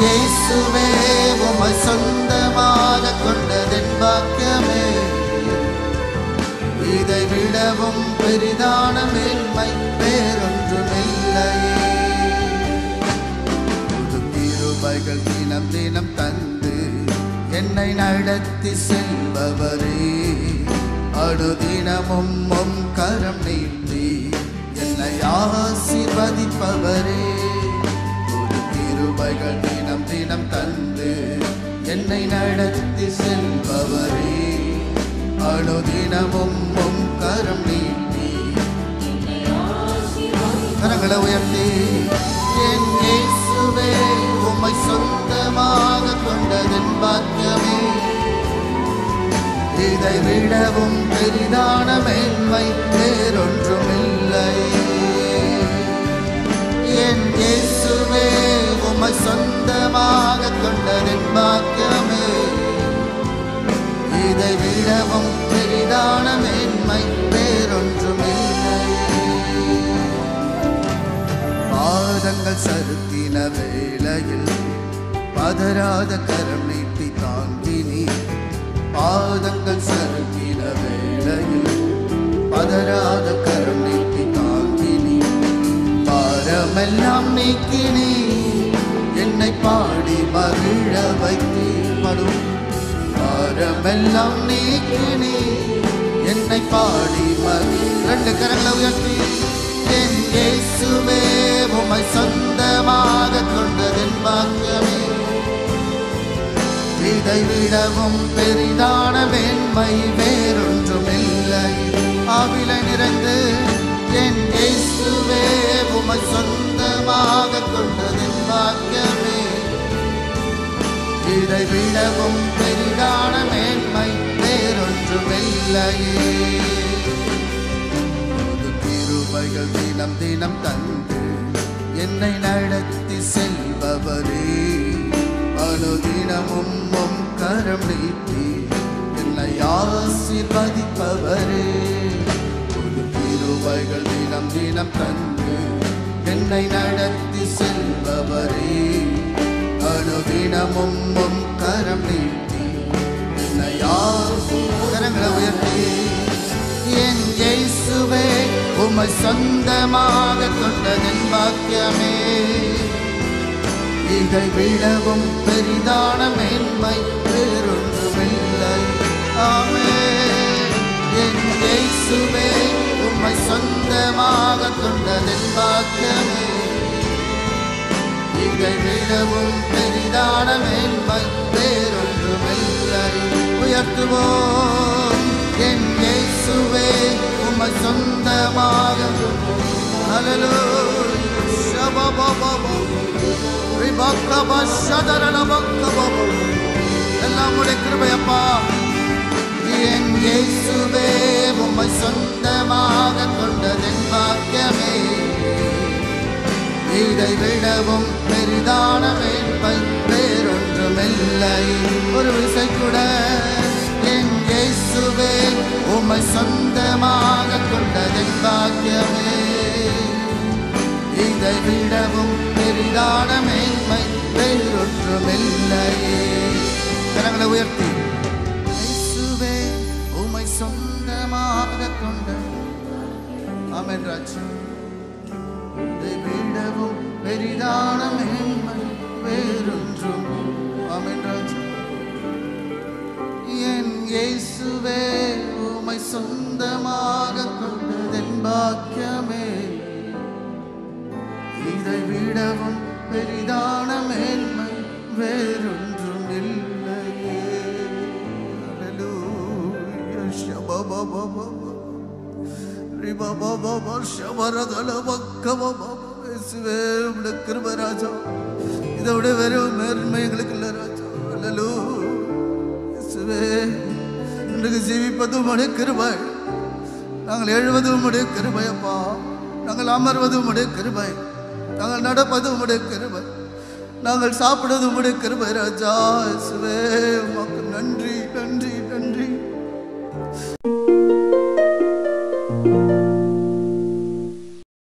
இயேசுவே உம்மை சொந்தமாக கொண்டதென் பாக்கியமே. இதை விடவும் பெரிதான மேன்மை வேறொன்றுமில்லையே. புது கிருபைகள் தினம் தினம் தந்து என்னை நடத்தி செல்பவரே, அனுதினமும் உம் கரம் நீட்டி என்னை ஆசீர்வதிப்பவரே. புது கிருபைகள் தினம் தினம் தந்து என்னை நடத்தி செல்பவரே, அனுதினமும் உம் கரம் நீட்டி கரங்களை உயர்த்தி என் இயேசுவே உம்மை சொந்தமாக கொண்டதென் பாக்கியமே. இதை விடவும் பெரிதான மேன்மை வேறொன்றுமில்லை. என் இயேசுவே உம்மை சொந்தமாக கொண்டதென் பாக்கியமே. இதை விடவும் பெரிதான மேன்மை வேறொன்றுமில்லை. பாதங்கள் சறுத்தின வேளையில் பதறாத கரம் நீட்டி தாங்கினி. பாதங்கள் சறுத்தின வேளையில் பதறாத கரம் நீட்டி தாங்கினி. பாரமெல்லாம் நீக்கினி என்னை பாடி மகிழ வைத்தீர். பாரமெல்லாம் நீக்கினி என்னை பாடி மகிழ. ரெண்டு கரங்களை உயர்த்தி என் இயேசுவே உம்மை சொந்தமாக கொண்டதென் பாக்கியமே. இதை விடவும் பெரிதான மேன்மை வேறொன்றுமில்லை. ஆவிலை நிறைந்து என் இயேசுவே உம்மை சொந்தமாக கொண்டதென் பாக்கியமே. இதை விடவும் பெரிதான மேன்மை வேறொன்றுமில்லையே. புது கிருபைகள் தினம் தினம் தந்து என்னை நடத்தி செல்பவரே, அனுதினமும் உம் கரம் நீட்டி என்னை ஆசீர்வதிப்பவரே. புது கிருபைகள் தினம் தினம் தந்து என்னை நடத்தி செல்பவரே, அனுதினமும் உம் கரம் நீட்டி என்னை கரங்களை உயர்த்தி என் இயேசுவே உம்மை சொந்தமாக கொண்டதென் பாக்கியமே. இதை விடவும் பெரிதான மேன்மை வேறொன்றுமில்லை. ஆமென். என் இயேசுவே உம்மை சொந்தமாக கொண்டதென் பாக்கியமே. இதை விடவும் பெரிதான மேன்மை வேறொன்றுமில்லை. உயர்த்துவோம் என் இயேசுவே உம்மை சொந்தமாக. ஹல்லேலூயா. எல்லாம் உடைய கிருபையப்பா. என் இயேசுவே உம்மை சொந்தமாக கொண்டதென் பாக்கியமே. இதை விடவும் பெரிதான மேன்மை வேறொன்றுமில்லை. ஒரு விசை கூட என் இயேசுவே உம்மை சொந்தமாக கொண்டதென் பாக்கியமே. இதை விடவும் பெரிதான மேன்மை வேறொன்றுமில்லையே. கரங்களை உயர்த்தி இயேசுவே உம்மை சொந்தமாக கொண்ட. ஆமென் ராஜா. இதை விடவும் பெரிதான மேன்மை வேறொன்றும். ஆமென் ராஜா. என் இயேசுவே உம்மை சொந்தமாக கொண்டதென் பாக்கியமே. இதை விடவும் பெரிதான மேன்மை வேறொன்றும் இல்லையே. ஹல்லேலூயா. ஷபபபபப ரிபபபப ஷபரதல வக்கபப. இயேசுவே உம்முடைய கிருபை ராஜா. இதை விட வேற மேன்மை எங்களுக்கு இல்லை ராஜா. ஹல்லேலூயா. இயேசுவே இன்றைக்கு ஜீவிப்பது உம்முடைய கிருபை. நாங்கள் எழுவது உம்முடைய கிருபையப்பா. நாங்கள் அமர்வது உம்முடைய கிருபை. நாங்கள் நடப்பது உம்முடைய கிருபை. நாங்கள் சாப்பிடுவது உம்முடைய கிருபை ராஜா. இயேசுவே